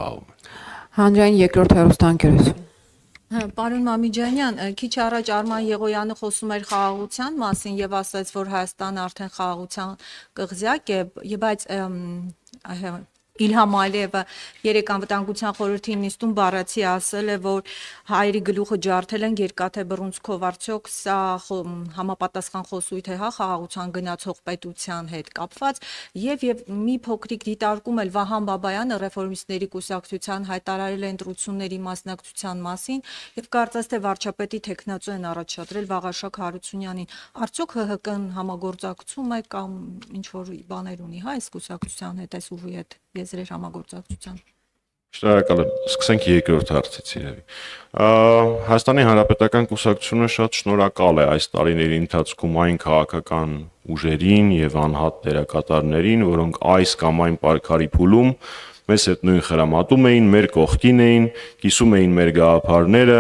զբաղվում են։ Հանրային երկրորդ հեռուստաընկերություն։ Պարոն Մամիջանյան, քիչ առաջ Արման Եղոյանը խոսում էր խաղաղության մասին եւ ասաց, որ Հայաստանը արդեն խաղաղության կղզյակ է, բայց Իլհամ Ալիևը երեք անվտանգության խորհրդի նիստում բառացի ասել է, որ հայերի գլուխը ջարդել են երկաթե բռունցքով, արդյոք սա համապատասխան խոսույթ է հա խաղաղության գնացող պետության հետ կապված եւ մի փոքրիկ դիտարկում էլ Վահան Բաբայանը ռեֆորմիստների կուսակցության հայտարարել է ընտրությունների մասնակցության մասին եւ կարծես թե վարչապետի տեխնացու են առաջադրել Վաղարշակ Հարությունյանին, արդյոք ՀՀԿ-ն համագործակցում է կամ ինչ որ բաներ ունի հա այս կուսակցության հետ, այս ուժի հետ եզրեր համագործակցության։ Շնորհակալ եմ։ Սկսենք երկրորդ հարցից երևի։ Հայաստանի Հանրապետական կուսակցությունը շատ շնորհակալ է այս տարիների ընթացքում այն քաղաքական ուժերին եւ անհատ դերակատարներին, որոնք այս կամ այն պայքարի փուլում մեզ հետ նույն խրամատում էին, մեր կողքին էին, կիսում էին մեր գաղափարները,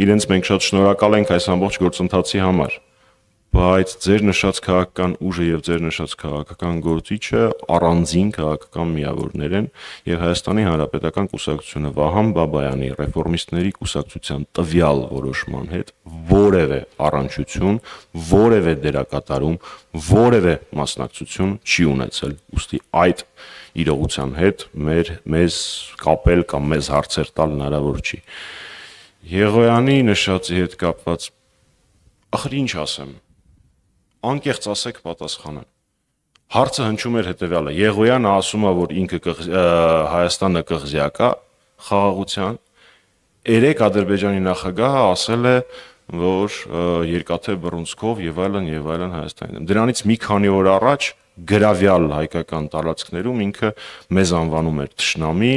իրենց մենք շատ շնորհակալ ենք այս ամբողջ գործընթացի համար։ Բայց ձեր նշած քաղաքական ուժը եւ ձեր նշած քաղաքական գործիչը առանձին քաղաքական միավորներ են եւ Հայաստանի Հանրապետական կուսակցությունը Վահան Բաբայանի ռեֆորմիստների կուսակցության տվյալ որոշման հետ որևէ առնչություն, որևէ դերակատարում, որևէ մասնակցություն չի ունեցել։ Ուստի այդ իրողության հետ մեզ կապել կամ մեզ հարցեր տալ հնարավոր չի։ Եղոյանի նշածի հետ կապված ախր ինչ ասեմ, անկեղծ ասեք պատասխանեմ։ Հարցը հնչում էր հետևյալը. Եղոյանը ասում է, որ ինքը Հայաստանը կղզյակ է խաղաղության, երեք Ադրբեջանի նախագահը ասել է, որ երկաթե բռունցքով եւ այլն Հայաստանին։ Դրանից մի քանի օր առաջ գրավյալ հայկական տարածքներում ինքը մեզ անվանում էր թշնամի,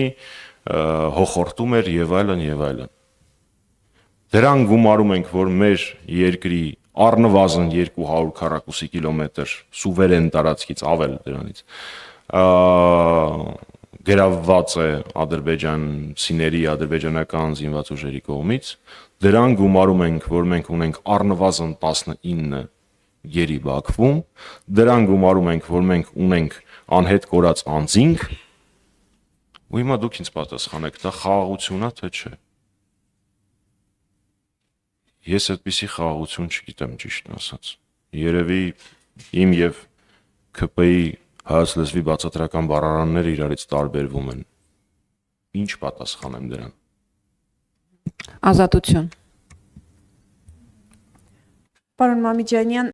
հոխորտում էր եւ այլն։ Դրան գումարում ենք, որ մեր երկրի առնվազն 200 քառակուսի կիլոմետր սուվերեն տարածքից ավել դրանից գրավված է ադրբեջանցիների, ադրբեջանական զինված ուժերի կողմից, դրան գումարում ենք, որ մենք ունենք առնվազն 19 գերի Բաքվում, դրան գումարում ենք, որ մենք ունենք անհետ կորած անձինք, ու հիմա դուք ինձ պատասխանեք, դա խաղաղություն է, թե չէ։ Ես այդպիսի խաղաղություն չգիտեմ ճիշտն ասած։ Երևի իմ եւ ՔՊ-ի հայոց լեզվի բացատրական բառարանները իրարից տարբերվում են։ Ինչ պատասխանեմ դրան։ Ազատություն։ Պարոն Մամիջանյան,